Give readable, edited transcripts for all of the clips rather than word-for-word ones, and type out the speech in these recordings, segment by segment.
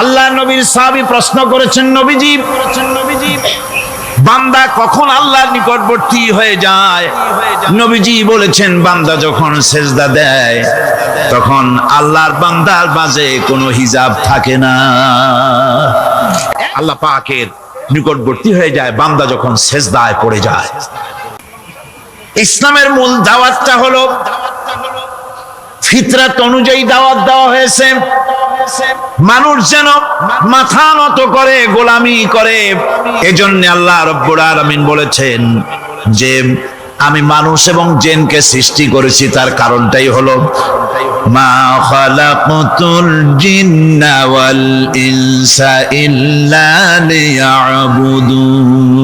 আল্লাহ নবীর সাহাবী প্রশ্ন করেছেন, নবীজি বান্দা কখন আল্লাহর নিকটবর্তী হয়ে যায়? নবীজি বলেছেন, বান্দা যখন সেজদা দেয় তখন আল্লাহর বান্দার মাঝে কোনো হিজাব থাকে না। আল্লাহ পাকের নিকটবর্তী হয়ে যায় বান্দা যখন সেজদায় পড়ে যায়। ইসলামের মূল দাওয়াতটা হলো ফিতরাত অনুযায়ী দাওয়াত দেওয়া হয়েছে, মানুষ যেন মাথা নত করে, গোলামি করে। এজন্য আল্লাহ রাব্বুল আলামিন বলেছেন যে আমি মানুষ এবং জিনকে সৃষ্টি করেছি, তার কারণটাই হলো মা খালাকতুল জিন্না ওয়াল ইনসা ইল্লা লিয়াবুদুন।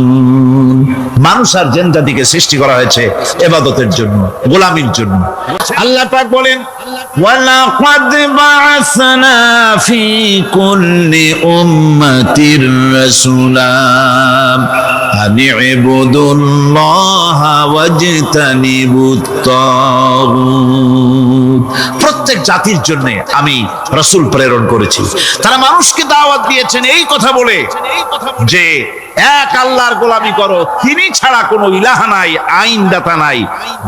মানুষ আর জিন জাতিকে সৃষ্টি করা হয়েছে ইবাদতের জন্য, গোলামির জন্য। আল্লাহ পাক বলেন, ওয়ালাকাদ বা'আসনা ফি কুল্লি উম্মাতির রাসূলা আন ইবুদুল্লাহা ওয়াজতানিবুত তাগুত। প্রত্যেক জাতির জন্য আমি রাসূল প্রেরণ করেছি, তারা মানুষকে দাওয়াত দিয়েছেন এই কথা বলে যে এক আল্লাহর গোলামি করো, তিনি ছাড়া কোনো ইলাহ নাই, আইন দাতা নাই,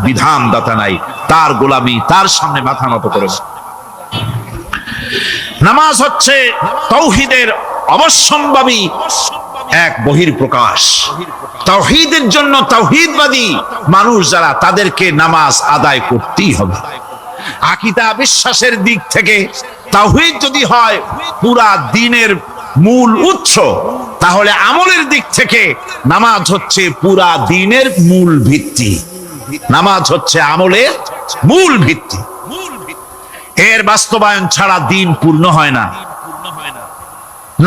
বিধান দাতা নাই, তার গোলামি, তার সামনে মাথা নত করো। নামাজ হচ্ছে তাওহীদের অবশ্যম্ভাবী এক বহির্প্রকাশ। তাওহীদের জন্য তাওহীদবাদী মানুষ যারা, তাদেরকে নামাজ আদায় করতেই হবে। আকীদা বিশ্বাসের দিক থেকে তাওহীদ যদি হয় পুরা দ্বীনের মূল উৎস, তাহলে আমলের দিক থেকে নামাজ হচ্ছে পুরা দ্বীনের মূল ভিত্তি। নামাজ হচ্ছে আমলের মূল ভিত্তি, এর বাস্তবায়ন ছাড়া দ্বীন পূর্ণ হয় না।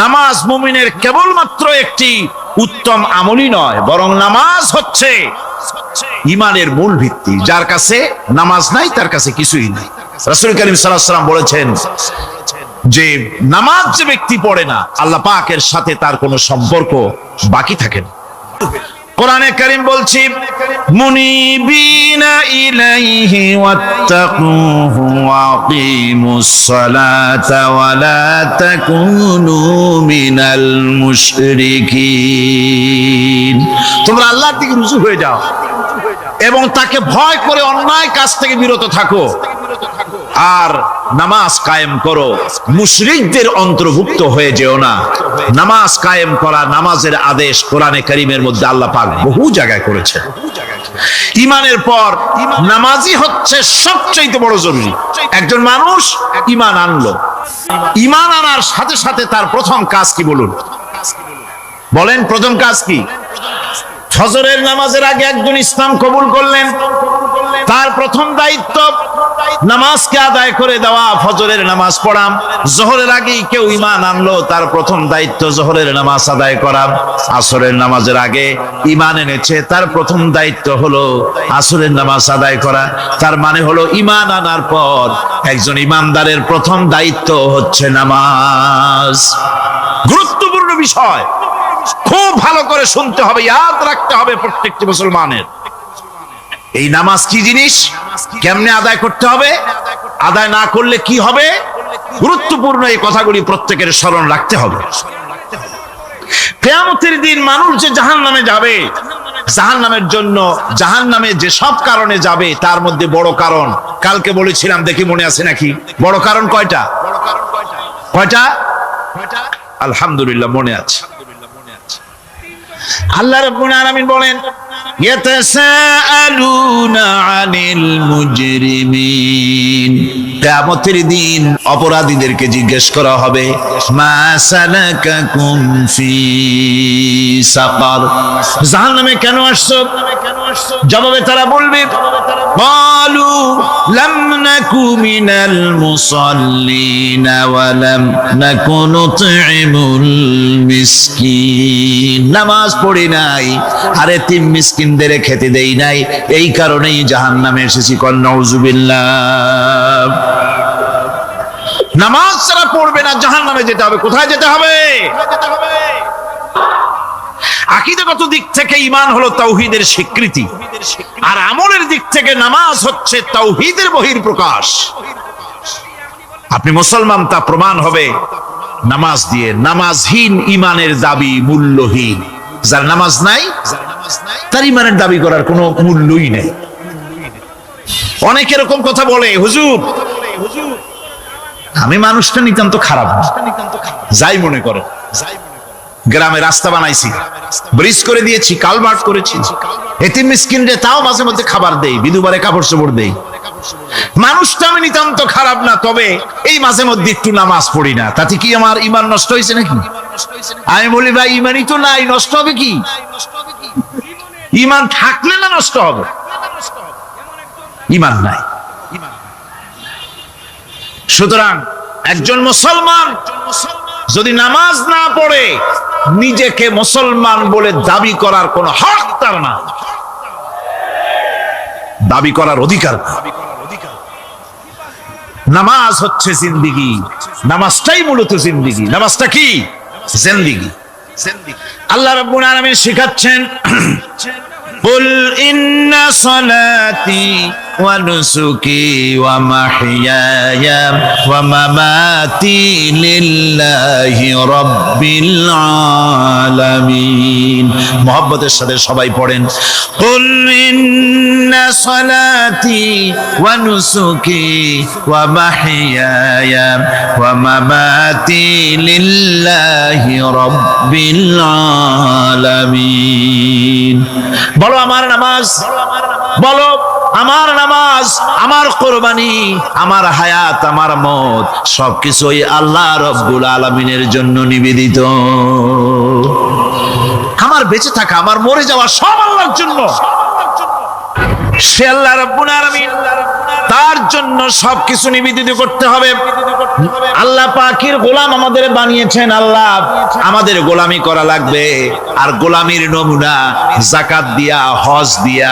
নামাজ মুমিনের কেবলমাত্র একটি উত্তম আমলই নয়, বরং নামাজ হচ্ছে ঈমানের মূল ভিত্তি। যার কাছে নামাজ নাই তার কাছে কিছুই নাই। রাসূল কারীম সাল্লাল্লাহু আলাইহি ওয়াসাল্লাম বলেছেন যে নামাজ যে ব্যক্তি পড়ে না, আল্লাহ পাকের সাথে তার কোনো সম্পর্ক বাকি থাকে না। কোরআনে কারীম বলছি, মুনিবিনা ইলাইহি ওয়াত্তাকুহু ওয়া আকিমুস সালাতা ওয়া লা তাকুনু মিনাল মুশরিকিন। তোমরা আল্লাহর দিকে রুজু হয়ে যাও এবং তাকে ভয় করে অন্যায় কাজ থেকে বিরত থাকো, আর নামাজ কায়েম করো, মুশরিকদের অন্তর্ভুক্ত হয়ে যেও না। নামাজ কায়েম করা, নামাজের আদেশ কোরআনে কারীমের মধ্যে আল্লাহ পাক বহু জায়গায় করেছেন। ঈমানের পর নামাজই হচ্ছে সবচেয়ে বড় জরুরি। একজন মানুষ ঈমান আনলো, ঈমান আনার সাথে সাথে তার প্রথম কাজ কি বলুন? বলেন, প্রথম কাজ কি? ফজরের নামাজের আগে একজন ইসলাম কবুল করলেন, তার প্রথম দায়িত্ব নামাজকে আদায় করে দেওয়া, ফজরের নামাজ পড়া। জোহরের আগে কেউ ঈমান আনলো, তার প্রথম দায়িত্ব জোহরের নামাজ আদায় করা। আসরের নামাজের আগে ঈমান এনেছে, তার প্রথম দায়িত্ব হলো আসরের নামাজ আদায় করা। তার মানে হলো ঈমান আনার পর একজন ঈমানদারের প্রথম দায়িত্ব হচ্ছে নামাজ। গুরুত্বপূর্ণ বিষয়, খুব ভালো করে শুনতে হবে, ইয়াদ রাখতে হবে প্রত্যেকটি মুসলমানের। এই নামাজ কি জিনিস, কেমনে আদায় করতে হবে, আদায় না করলে কি হবে, গুরুত্বপূর্ণ এই কথাগুলি প্রত্যেকের স্মরণ রাখতে হবে। কিয়ামতের দিন মানুষ যে জাহান্নামে যাবে, জাহান্নামের জন্য, জাহান্নামে যে সব কারণে যাবে তার মধ্যে বড় কারণ কালকে বলেছিলাম, দেখি মনে আছে নাকি? বড় কারণ কয়টা? কয়টা? আলহামদুলিল্লাহ মনে আছে। আল্লাহ রাব্বুল আলামিন বলেন, ইয়াতাসাআলুনা আনিল মুজরিমিন। কিয়ামতের দিন অপরাধীদেরকে জিজ্ঞেস করা হবে, মা সালাকাকুম ফি সাকার, জাহান্নামে কেন আসছো? জবাবে তারা বলবে, ক্বালু লাম নাকু মিনাল মুসাল্লিনা ওয়া লাম নাকু নুতঈমুল মিসকিন। নামাজ পড়ি নাই আর এতিম মিসকিনদের খেতে দেই নাই, এই কারণেই জাহান্নামে এসেছি। কল নাউযুবিল্লাহ। নামাজ যারা পড়বে না জাহান্নামে যেতে হবে। কোথায় যেতে হবে? আকীদাগত দিক থেকে ঈমান হলো তাওহীদের স্বীকৃতি, আর আমলের দিক থেকে নামাজ হচ্ছে তাওহীদের বহির্প্রকাশ। আপনি মুসলমান তা প্রমাণ হবে নামাজ দিয়ে। নামাজহীন ইমানের দাবি মূল্যহীন। যার নামাজ নাই তার ইমানের দাবি করার কোনো মূল্যই নেই। অনেক এরকম কথা বলে, হুজুর আমি মানুষটা নিতান্ত খারাপ না, যাই মনে করে। গ্রামে রাস্তা বানাইছি, ব্রিজ করে দিয়েছি, কালভার্ট করেছি, এতিম মিসকিনরে তাও মাঝে মধ্যে খাবার দেই, বিধবারে কাপড় চোপড় দেই। মানুষটা আমি নিতান্ত খারাপ না, তবে এই মাঝে মধ্যে একটু নামাজ পড়ি না, তাতে কি আমার ইমান নষ্ট হয়েছে নাকি? আমি বলি ভাই ইমানই তো নাই, নষ্ট হবে কি? ইমান থাকলে না নষ্ট হবে? ইমান নাই। সুতরাং একজন মুসলমান যদি নামাজ না পড়ে নিজেকে মুসলমান বলে দাবি করার কোন হক তার না, দাবি করার অধিকার না। নামাজ হচ্ছে জিন্দেগি, নামাজটাই মূলত জিন্দেগি। নামাজটা কি? জিন্দেগি। আল্লাহ রাব্বুল আলামিন শিখাচ্ছেন, قل إن صلاتي ونسكي ومحياي ومماتي لله رب العالمين। মোহাব্বতের সাথে সবাই পড়েন, قل إن صلاتي ونسكي ومحياي ومماتي لله رب العالمين। বলো আমার নামাজ, বলো আমার নামাজ, আমার কোরবানি, আমার হায়াত, আমার মত সবকিছুই আল্লাহ রব্বুল আলামিনের জন্য নিবেদিত। আমার বেঁচে থাকা, আমার মরে যাওয়া সব আল্লাহর জন্য। সে আল্লাহ রব্বুল আলামিন, তার জন্য সবকিছু নিবেদিত করতে হবে। আল্লাহ পাকের গোলাম আমাদের বানিয়েছেন, আল্লাহ আমাদের গোলামি করা লাগবে। আর গোলামির নমুনা যাকাত দিয়া, হজ দিয়া,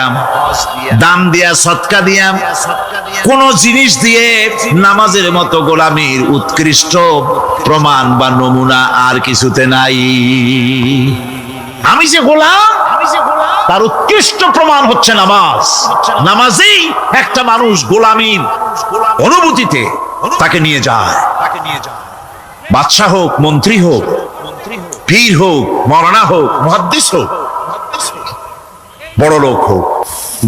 দান দিয়া, সদকা দিয়া, কোন জিনিস দিয়ে নামাজের মতো গোলামির উৎকৃষ্ট প্রমাণ বা নমুনা আর কিছুতে নাই। আমি যে গোলাম, তার উৎকৃষ্ট প্রমাণ হচ্ছে নামাজ। নামাজেই একটা মানুষ গোলামির অনুভূতিতে তাকে নিয়ে যায়। বাদশাহ হোক, মন্ত্রী হোক, পীর হোক, মওলানা হোক, মুহাদ্দিস হোক, বড় লোক হোক,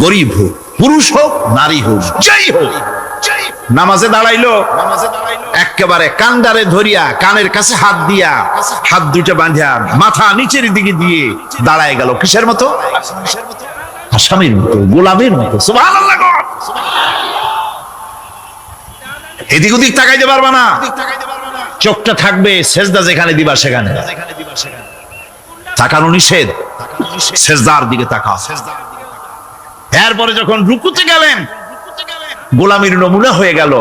গরিব হোক, পুরুষ হোক, নারী হোক, যাই হোক, নামাজে দাঁড়াইলো, একেবারে কান্দারে ধরিয়া, কানের কাছে হাত দিয়া, হাত দুটো বাঁধিয়া, মাথা নিচের দিকে দিয়ে দাঁড়ায় গেল। কিসের মতো? আসামির মতো, গোলামের মতো। সুবহানাল্লাহ। এদিক ওদিক তাকাইতে পারবা না, চোখটা থাকবে সেজদা যেখানে দিবা সেখানে। তাকানো নিষেধ, সেজদার দিকে তাকাও। এরপরে যখন রুকুতে গেলেন, গোলামের নমুনা হয়ে গেল।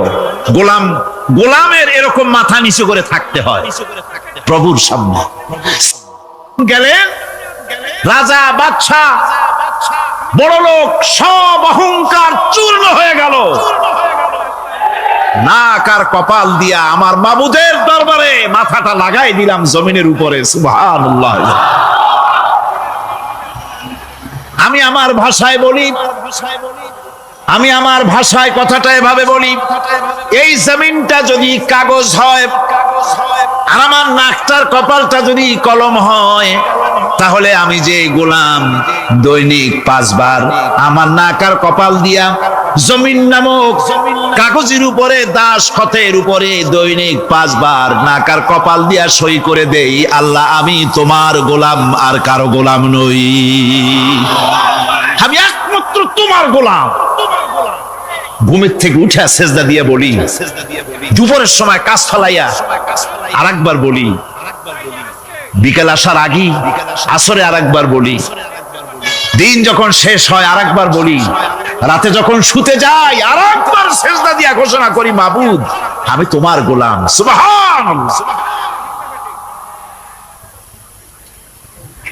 গোলামের এরকম মাথা নিচু করে থাকতে হয় প্রভুর সামনে। গেলেন রাজা, বাদশা, বড় লোক, সব অহংকার চূর্ণ হয়ে গেল। নাক আর কপাল দিয়া আমার মাবুদের দরবারে মাথাটা লাগাই দিলাম জমিনের উপরে। সুবহানাল্লাহ। আমি আমার ভাষায় বলি, আমি আমার ভাষায় কথাটা এভাবে বলি, এই জমিনটা যদি কাগজ হয় আর আমার নাকটার কপালটা যদি কলম হয়, তাহলে আমি যে গোলাম দৈনিক 5 বার আমার নাক আর কপাল দিয়া জমিন নামক কাগজের উপরে, দাস খতের উপরে দৈনিক 5 বার নাক আর কপাল দিয়া সই করে দেই, আল্লাহ আমি তোমার গোলাম, আর কারো গোলাম নই। আমি একমাত্র তোমার গোলাম। ঘুমের থেকে উঠে সেজদা দিয়ে বলি, দুপুরের সময় কাজ ফেলাইয়া আরেকবার বলি, বিকেল আসার আগেই আসরে আরেকবার বলি, দিন যখন শেষ হয় আরেকবার বলি, রাতে যখন শুতে যাই আরেকবার সেজদা দিয়া ঘোষণা করি, মাবুদ আমি তোমার গোলাম। সুবহানাল্লাহ।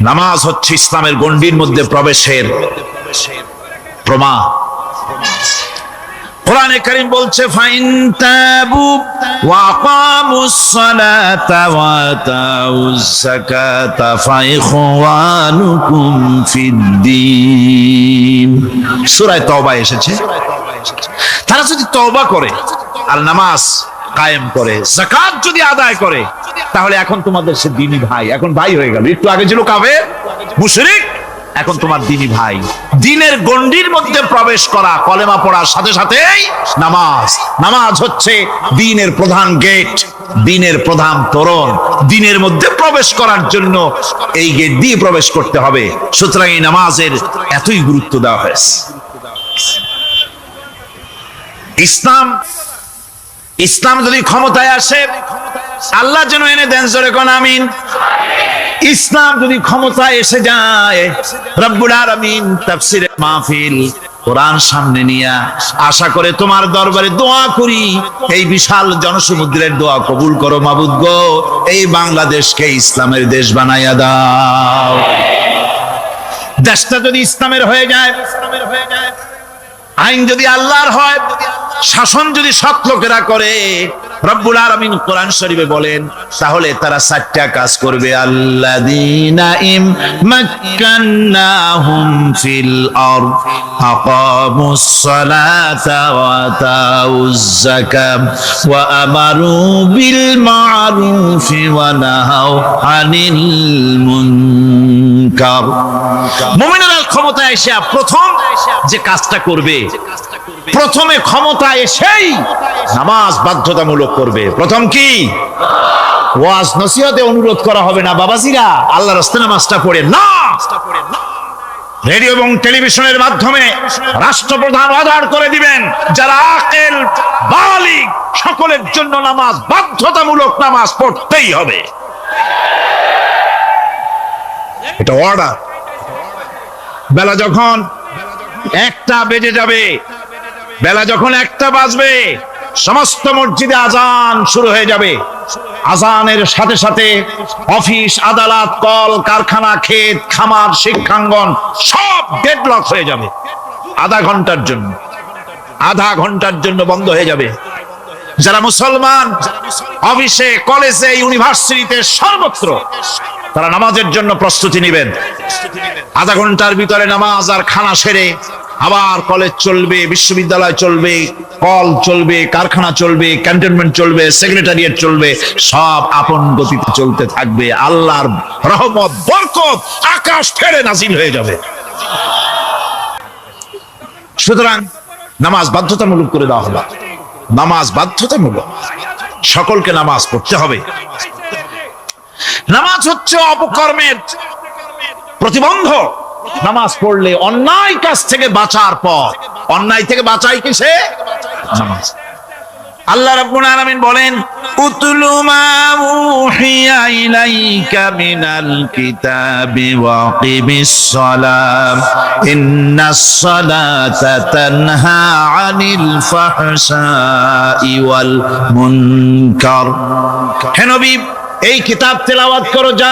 নামাজ হচ্ছে ইসলামের গণ্ডির মধ্যে প্রবেশের প্রমাণ। কোরআনে কারীম বলছে, ফাইন তাবু ওয়া আকামুস সালাতা ওয়া আতাউস যাকাতা ফাইখওয়ানুকুম ফিদ্দীন। সূরা তওবা এসেছে। তারা যদি তওবা করে আর নামাজ কায়েম করে, যাকাত যদি আদায় করে, তাহলে এখন তোমাদের সে দ্বীনি ভাই, এখন ভাই হয়ে গেল। একটু আগে ছিল কাফের মুশরিক, এখন তোমার দ্বীনি ভাই। দ্বীনের গণ্ডির মধ্যে প্রবেশ করা, কলেমা পড়ার সাথে সাথেই নামাজ। নামাজ হচ্ছে দ্বীনের প্রধান গেট, দ্বীনের প্রধান তোরণ। দ্বীনের মধ্যে প্রবেশ করার জন্য এই গেট দিয়ে প্রবেশ করতে হবে। সুতরাং এই নামাজের এতই গুরুত্ব দেওয়া হয়েছে। ইসলাম যদি ক্ষমতায় আসে, আল্লাহ যেন এনে দেন, জোরে কোন আমিন। ইসলাম যদি ক্ষমতায় এসে যায়, রব্বুল আলামিন তাফসীরে মাহফিল, কোরআন সামনে নিয়ে আশা করে তোমার দরবারে দোয়া করি, এই বিশাল জনসমুদ্রের দোয়া কবুল করো মাবুদ গো, এই বাংলাদেশকে ইসলামের দেশ বানাইয়া দাও। দেশটা যদি ইসলামের হয়ে যায়, আইন যদি আল্লাহর হয়, শাসন যদি সৎ লোকেরা করে, রব্বুল আলামিন কোরআন শরীফে বলেন, তাহলে তারা 4টা কাজ করবে। আল্লাযীনা মাক্কান্নাহুম ফিল আরদ আকামুস সালাতা ওয়া আতাউজ যাকাত ওয়া আমারু বিল মা'রুফি ওয়া নাহাউ আনিল মুনকার। মুমিনেরা ক্ষমতায় এসে প্রথম যে কাজটা করবে, প্রথমে ক্ষমতা এসেই নামাজ বাধ্যতামূলক করবে। প্রথম কি? ওয়াজ নসিহতে অনুরোধ করা হবে না, বাবাজিরা আল্লাহর রাস্তায় নামাজটা পড়ে না। রেডিও এবং টেলিভিশনের মাধ্যমে রাষ্ট্রপ্রধান অর্ডার করে দিবেন, যারা আকেল বালিগ সকলের জন্য নামাজ বাধ্যতামূলক, নামাজ পড়তেই হবে, এটা অর্ডার। বেলা যখন 1টা বেজে যাবে, বেলা যখন 1টা বাজবে, সমস্ত মসজিদে আজান শুরু হয়ে যাবে। আজানের সাথে সাথে অফিস, আদালত, কল কারখানা, ক্ষেত খামার, শিক্ষাঙ্গন সব ডেডলক হয়ে যাবে। আধা ঘন্টার জন্য বন্ধ হয়ে যাবে। যারা মুসলমান অফিসে, কলেজে, ইউনিভার্সিটিতে, সর্বত্র তারা নামাজের জন্য প্রস্তুতি নেবেন। আধা ঘন্টার ভিতরে নামাজ আর খানা সেরে আবার কলেজ চলবে, বিশ্ববিদ্যালয় চলবে, কল চলবে, কারখানা চলবে, ক্যান্টনমেন্ট চলবে, সেক্রেটারিয়েট চলবে, সব আপন গতিতে চলতে থাকবে। আল্লাহর রহমত, বরকত আকাশ ফেরে নাজিল হয়ে যাবে। সুতরাং নামাজ বাধ্যতামূলক করে দেওয়া হলো। নামাজ বাধ্যতামূলক, সকলকে নামাজ পড়তে হবে। নামাজ হচ্ছে অপকর্মের প্রতিবন্ধক। নামাজ পড়লে অন্যায় কাজ থেকে বাঁচার পথ। অন্যায় থেকে বাঁচাই কিসে? নামাজ। আল্লাহ রাব্বুল আলামিন বলেন, উতলু মা উহিয়া ইলাইকা মিনাল কিতাবি ওয়া আকিমিস সালাম ইন্নাস সালাতা তানহা আনিল ফাহশাই ওয়াল মুনকার। হে নবী, এই কিতাব তেলাওয়াত করো, যা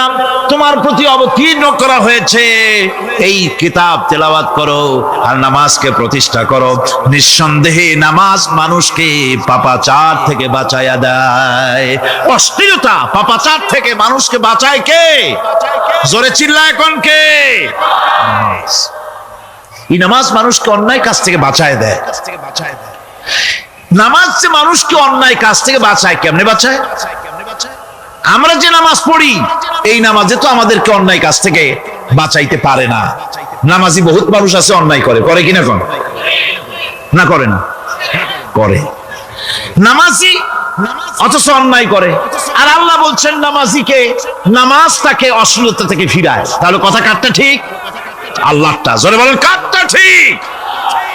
তোমার প্রতি অবতীর্ণ করা হয়েছে, এই কিতাব তেলাওয়াত করো আর নামাজকে প্রতিষ্ঠা করো। নিঃসন্দেহে নামাজ মানুষকে পাপাচার থেকে বাঁচায়া দেয়। অশ্লীলতা, পাপাচার থেকে মানুষকে বাঁচায় কে? জোরে চিল্লায় কোন কে? নামাজ। এই নামাজ মানুষকে অন্যায় কাজ থেকে বাঁচায় দেয়। নামাজ যে মানুষকে অন্যায় কাজ থেকে বাঁচায়, কেমনে বাঁচায়? আমরা যে নামাজ পড়ি, এই নামাজে তো আমাদেরকে অন্যায় কাজ থেকে বাঁচাইতে পারে না। নামাজি বহুত মানুষ আছে অন্যায় করে, করে কিনা? কোন না করে না? করে। নামাজি অথচ অন্যায় করে। আর আল্লাহ বলছেন নামাজিকে, নামাজ তাকে অশ্লীলতা থেকে ফিরায়। তাহলে কথা কারটা ঠিক? আল্লাহরটা। জোরে বলেন, কারটা ঠিক?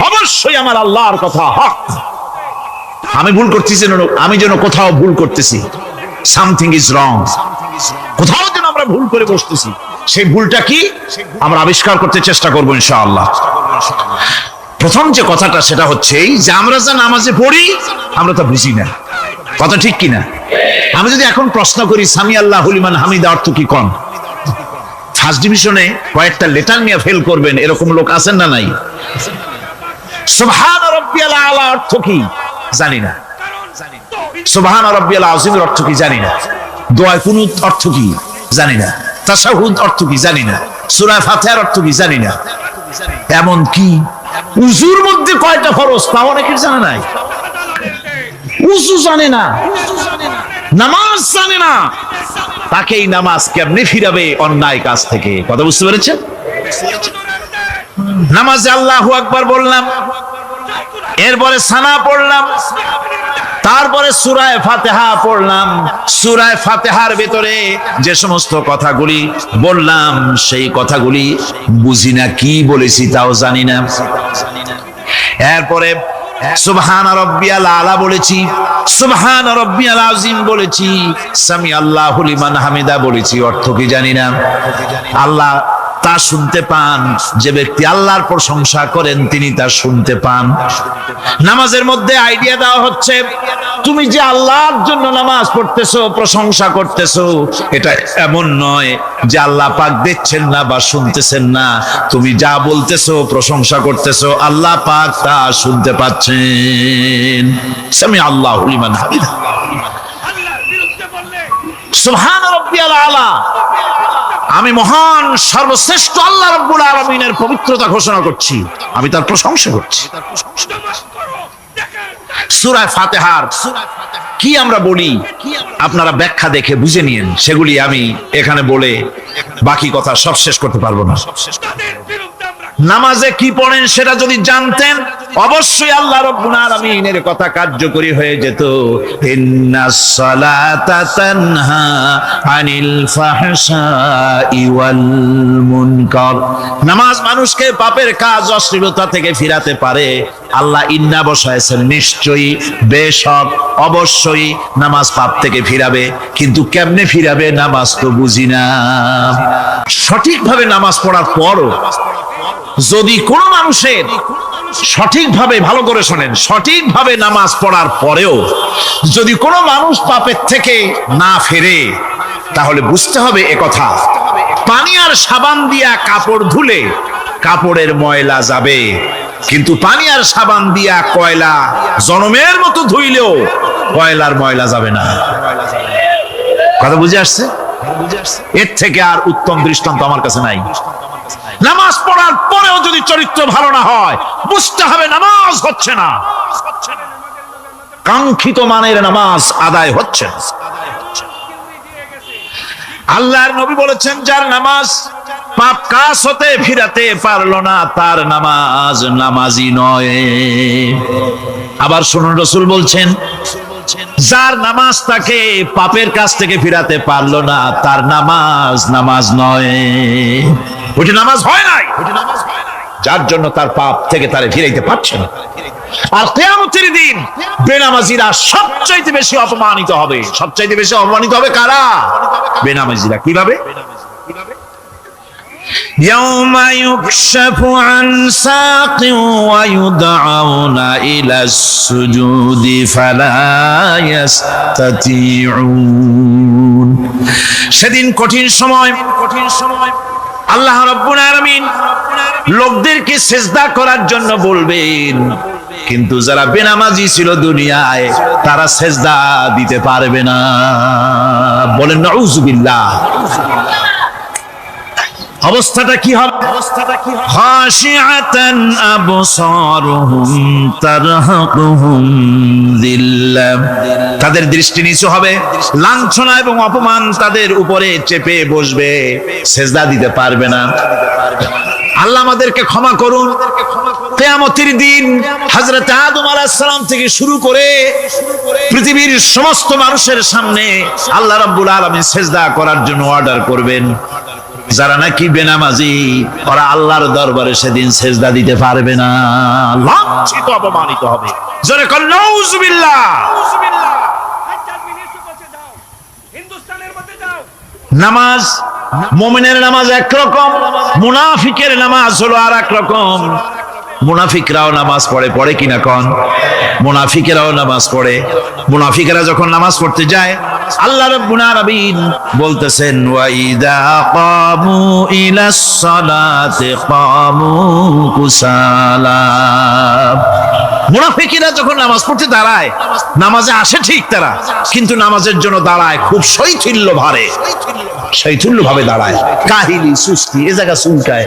অবশ্যই আমার আল্লাহর কথা হক। আমি ভুল করতেছি, আমি যেন কোথাও ভুল করতেছি, সামথিং ইজ রং, কোথাও যেন আমরা ভুল করে বসতেছি, সেই ভুলটা কি আমরা আবিষ্কার করতে চেষ্টা করবো ইনশাআল্লাহ। প্রথম যে কথাটা সেটা হচ্ছে যে আমরা যা নামাজে পড়ি আমরা তা বুঝি না। কথা ঠিক কিনা? আমি যদি এখন প্রশ্ন করি সামি আল্লাহু লিমান হামিদা অর্থ কি, কোন ফার্স্ট ডিভিশনে কয়েকটা লেটার নিয়ে ফেল করবেন, এরকম লোক আছেন না নাই? সুবহান রাব্বিয়াল আলা অর্থ কি জানি না। সুবহান রাব্বিয়াল আযীমের অর্থ কি জানি না। দোয়া কুনুত অর্থ কি জানি না। তাশাহুদ অর্থ কি জানি না। সূরা ফাতিহার অর্থ কি জানি না। এমন কি উযুর মধ্যে কয়টা ফরজ তা অনেকের জানা নাই। উযু জানে না, নামাজ জানে না, তাকে এই নামাজ কেমনে ফিরাবে অন্যায় কাজ থেকে? কথা বুঝতে পেরেছেন? নামাজে আল্লাহু আকবার বললাম, এরপরে সানা পড়লাম, তারপরে সূরা ফাতিহা পড়লাম। সূরা ফাতিহার ভিতরে যে সমস্ত কথাগুলি বললাম সেই কথাগুলি বুঝি না, কি বলেছি তাও জানি না। এরপরে সুবহান রাব্বিয়াল আলা বলেছি, সুবহান রাব্বিয়াল আযীম বলেছি, সামি আল্লাহু লিমান হামিদা বলেছি, অর্থ কি জানি না। আল্লাহ তা শুনতে পান, যে ব্যক্তি আল্লাহর প্রশংসা করেন তিনি তা শুনতে পান। নামাজের মধ্যে আইডিয়া দেওয়া হচ্ছে, তুমি যে আল্লাহর জন্য নামাজ পড়তেছো, প্রশংসা করতেছো, এটা এমন নয় যে আল্লাহ পাক দেখছেন না বা শুনতেছেন না। তুমি যা বলতেছো, প্রশংসা করতেছো, আল্লাহ পাক তা শুনতে পাচ্ছেন। সামি আল্লাহু লিমান হামিদা। সুবহান রাব্বিয়াল আলা, আমি মহান সর্বশ্রেষ্ঠ আল্লাহ রাব্বুল আলামিনের পবিত্রতা ঘোষণা করছি, আমি তার প্রশংসা করছি। সূরা ফাতিহার কি আমরা বলি আপনারা ব্যাখ্যা দেখে বুঝে নিয়েন, সেগুলি আমি এখানে বলে বাকি কথা সব শেষ করতে পারবো না। নামাজে কি পড়েন সেটা যদি জানতেন, অবশ্যই আল্লাহ রাব্বুল আলামিনের কথা কার্যকরী হয়ে যেত। ইন্নাস সালাতা তানহা আনিল ফাহশাই ওয়াল মুনকার। নামাজ মানুষকে পাপের কাজ, অশ্লীলতা থেকে ফিরাতে পারে। আল্লাহ ইন্না বসায়ছেন, নিশ্চয়ই, বেশক, অবশ্যই নামাজ পাপ থেকে ফিরাবে। কিন্তু কেমনে ফিরাবে নামাজ তো বুঝি না। সঠিকভাবে নামাজ পড়ার পরও যদি কোনো মানুষের সঠিকভাবে, ভালো করে শোনেন, সঠিকভাবে নামাজ পড়ার পরেও যদি কোনো মানুষ পাপের থেকে না ফেরে, তাহলে বুঝতে হবে একথা, পানি আর সাবান দিয়া কাপড় ধুলে কাপড়ের ময়লা যাবে, কিন্তু পানি আর সাবান দিয়া কয়লা জনমের মতো ধুইলেও কয়লার ময়লা যাবে না। কথা বুঝে আসছে? এর থেকে আর উত্তম দৃষ্টান্ত আমার কাছে নাই। নামাজ পড়ার পরেও যদি চরিত্র ভালো না হয়, বুঝতে হবে নামাজ হচ্ছে না, কাঙ্ক্ষিত মানের নামাজ আদায় হচ্ছে না। আল্লাহর নবী বলেছেন, যার নামাজ পাপ কাজ হতে ফিরাতে পারলো না, তার নামাজ নামাজি নয়। আবার শুনুন, রাসূল বলছেন, যার নামাজ তাকে পাপের কাছ থেকে ফিরাতে পারলো না, তার নামাজ নামাজ নয়, ওইটা নামাজ হয় নাই, যার জন্য তার পাপ থেকে তারে ফিরাইতে পারছে না। আর কিয়ামতের দিন বেনামাজিরা সবচাইতে বেশি অপমানিত হবে। সবচাইতে বেশি অপমানিত হবে কারা? বেনামাজিরা। কিভাবে? ইয়াউমা ইউকশাফু আন সাকিন ওয়া ইউদআউনা ইলাস সুজুদি ফালা ইস্তাতিউন। সেদিন কঠিন সময়, আল্লাহ রাব্বুল আলামিন লোকদেরকে সিজদা করার জন্য বলবেন, কিন্তু যারা বেনামাজি ছিল দুনিয়ায়, তারা সিজদা দিতে পারবে না। বলেন নাউযুবিল্লাহ। অবস্থাটা কি হবে? খাশিআতান আবসারুহুম তারহাকুহুম যিল্লাহ। তাদের দৃষ্টি নিচু হবে, লাঞ্ছনা এবং অপমান তাদের উপরে চেপে বসবে, সিজদা দিতে পারবে না। আল্লাহ আমাদেরকে ক্ষমা করুন। কিয়ামতের দিন হযরত আদম আলাইহিস সালাম থেকে শুরু করে পৃথিবীর সমস্ত মানুষের সামনে আল্লাহ রাব্বুল আলামিন সিজদা করার জন্য অর্ডার করবেন। যারা নাকি বেনামাজি, ওরা আল্লাহর দরবারে সেদিন সিজদা দিতে পারবে না, লাঞ্ছিত, অপমানিত হবে। জোরে কর নাউযুবিল্লাহ। নামাজ, মুমিনের নামাজ একরকম, মুনাফিকের নামাজ হলো আর এক রকম। মুনাফিকরাও নামাজ পড়ে, পড়ে কিনা কোন? মুনাফিকেরাও নামাজ পড়ে। মুনাফিকেরা যখন নামাজ পড়তে যায়, আল্লাহ রাব্বুল আলামিন বলতেছেন, ওয়া ইযা কামু ইলাস সালাতি কামু কুসালা। মুনাফিকেরা যখন নামাজ পড়তে দাঁড়ায়, নামাজে আসে ঠিক তারা, কিন্তু নামাজের জন্য দাঁড়ায় খুব শৈথিল্য ভাবে, শৈথিল্য ভাবে দাঁড়ায়, কাহিলি, সুস্তি, এ জায়গা চুলকায়,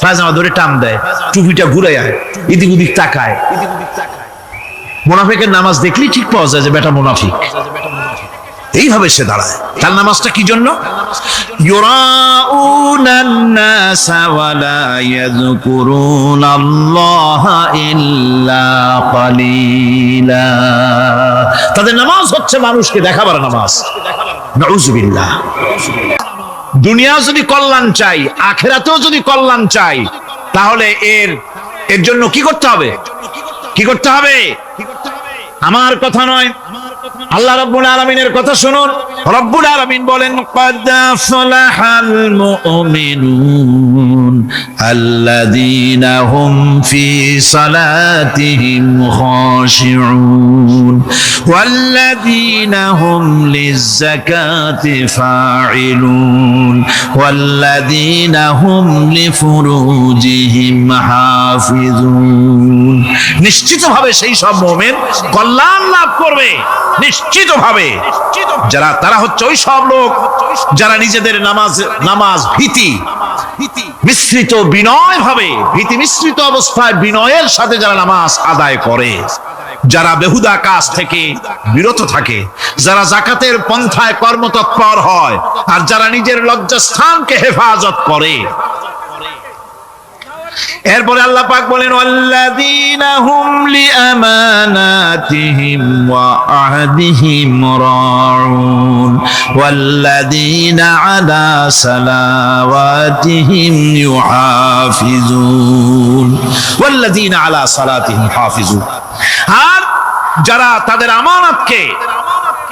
পায়জামা ধরে টান দেয়, টুপিটা ঘুরে যায়, এদিক ওদিক তাকায়। মুনাফিকের নামাজ দেখলেই ঠিক পাওয়া যায় যে বেটা মুনাফিক, এইভাবে সে দাঁড়ায়। তার নামাজটা কি জন্য? ইউরাউনান নাসা ওয়ালা ইয়াযকুরুনাল্লাহা ইল্লা কালিলা। তাদের নামাজ হচ্ছে মানুষকে দেখাবার নামাজ। নাউযুবিল্লাহ। দুনিয়া যদি কল্যাণ চাই, আখিরাতেও যদি কল্যাণ চাই, তাহলে এর জন্য কি করতে হবে? কি করতে হবে? আমার কথা নয়, আল্লাহ রাব্বুল আলামিনের কথা শুনুন। রব্বুল আলামিন বলেন, ক্বাদ আফলাহাল মুমিনুন আল্লাযীনা হুম ফি সালাতিহিম খাশিউন ওয়াল্লাযীনা হুম লিয-যাকাতি ফাঈলুন ওয়াল্লাযীনা হুম লিফুরুজিহিম হাফিজুন। নিশ্চিতভাবে সেই সব মুমিন কল্যাণ লাভ করবে, নিশ্চিতভাবে। তারা হচ্ছে ওই সব লোক যারা নিজেদের নামাজ ভীতি মিশ্রিত বিনয় ভাবে, ভীতি মিশ্রিত অবস্থায় বিনয়ের সাথে যারা নামাজ আদায় করে, যারা বেহুদা কাজ থেকে বিরত থাকে, যারা যাকাতের পন্থায় কর্মতৎপর হয়, আর যারা নিজের লজ্জাস্থানকে হেফাজত করে। এরপরে আল্লাহ পাক বলেন, ওয়াল্লাযীনা হুম লিআমানাতিহিম ওয়া আহদিহিম রাউন ওয়াল্লাযীনা আলা সালাওয়াতিহিম ইউহাফিজুন ওয়াল্লাযীনা আলা সালাতিহিম হাফিজুন। আর যারা তাদের আমানতকে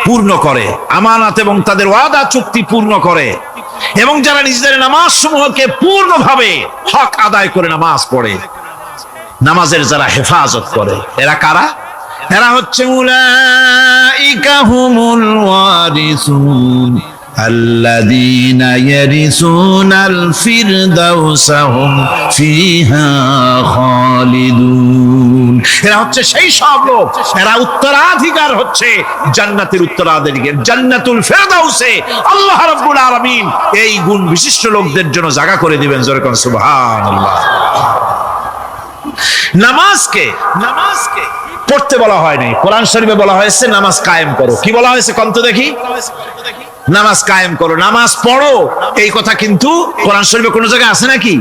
পূর্ণ করে, আমানত এবং তাদের ওয়াদা চুক্তি পূর্ণ করে, এবং যারা নিজেদের নামাজ সমূহকে পূর্ণভাবে হক আদায় করে নামাজ পড়ে, নামাজের যারা হেফাজত করে, এরা কারা? এরা হচ্ছে উলাইকা হুমুল ওয়ারিসুন আল্লাযীনা ইয়ারিসুনাল ফিরদাউসা হুম ফিহা খালিদুন। এরা হচ্ছে সেই সব লোক, এরা উত্তরাধিকার হচ্ছে জান্নাতের উত্তরাধিকার, জান্নাতুল ফিরদাউসে আল্লাহ রাব্বুল আলামিন এই গুণ বিশিষ্ট লোকদের জন্য জায়গা করে দিবেন। জোরে কোন সুবহানাল্লাহ। নামাজকে পড়তে বলা হয়নি, কোরআন শরীফে বলা হয়েছে নামাজ কায়েম করো। কি বলা হয়েছে কন্ত দেখি? নামাজ কায়েম করো, নামাজ পড়ো। এই কথা কিন্তু কোরআন শরীফে কোন জায়গায় আছে নাকি?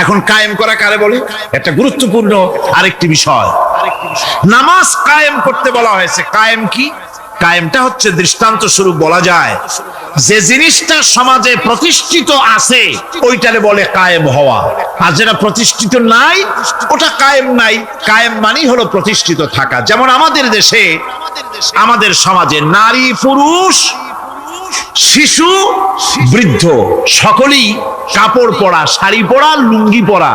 এখন কায়েম করা কারে বলে? একটা গুরুত্বপূর্ণ আরেকটি বিষয়। নামাজ কায়েম করতে বলা হয়েছে। কায়েম কি? কায়েমটা হচ্ছে দৃষ্টান্ত স্বরূপ বলা যায় যে জিনিসটা সমাজে প্রতিষ্ঠিত আছে ওইটারে বলে কায়েম হওয়া, আর যেটা প্রতিষ্ঠিত নাই ওটা কায়েম নাই। কায়েম মানেই হলো প্রতিষ্ঠিত থাকা। যেমন আমাদের দেশে, আমাদের সমাজে নারী পুরুষ শিশু বৃদ্ধ সকলেই কাপড় পরা, শাড়ি পরা, লুঙ্গি পরা,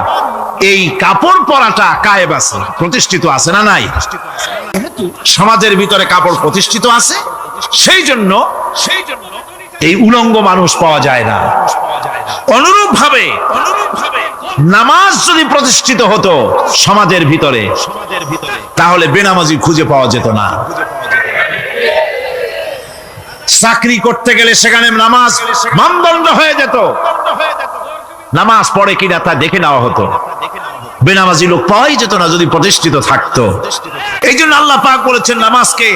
এই কাপড় পরাটা কায়েম আছে, প্রতিষ্ঠিত আছে না নাই? সমাজের ভিতরে কাপড় প্রতিষ্ঠিত আছে, সেই জন্য এই উলঙ্গ মানুষ পাওয়া যায় না। অনুরূপ ভাবে নামাজ যদি প্রতিষ্ঠিত হতো সমাজের ভিতরে, তাহলে বেনামাজি খুঁজে পাওয়া যেত না। চাকরি করতে গেলে সেখানে নামাজ মানদণ্ড হয়ে যেত, নামাজ পড়ে কিনা তা দেখে নেওয়া হতো। বেনামাজি লোক পাওয়াই যেত না যদি প্রতিষ্ঠিত থাকতো। এই জন্য আল্লাহ পাক বলেছেন নামাজকে